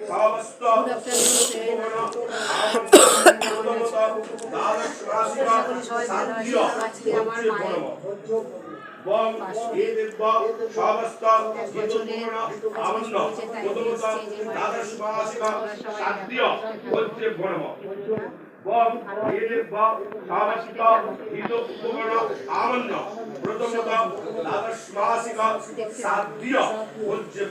সমস্ত সমস্ত আমন্ন প্রথমত দ্বাদশ মাসিক সাধ্য হচ্ছে ভরম সামাজিক হিত উপকরণ আমন্য প্রথমত দ্বাদশ মাসিক সাধ্য হচ্ছে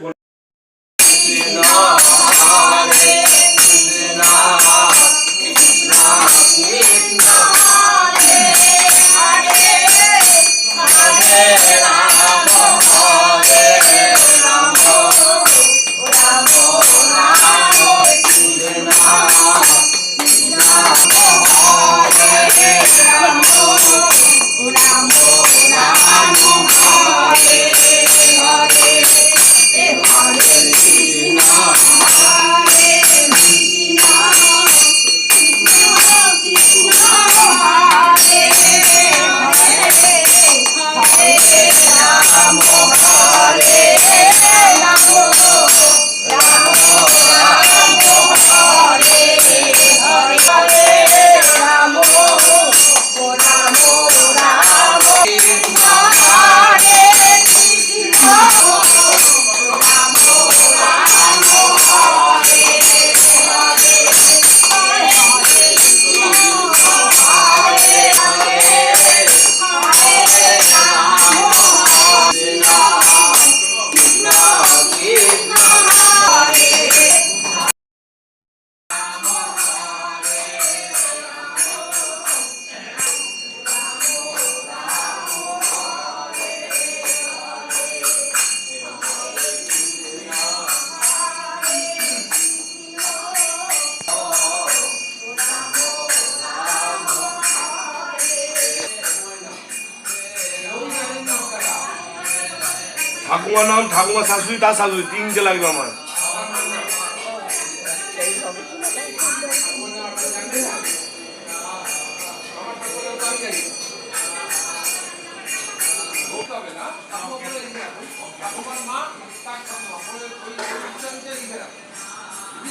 ঠাকুমার নাম ঠাকুমা শাশুড়ি তার শাশুড়ি তিনটে লাগবে আমার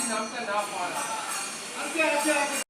নামটা না পারা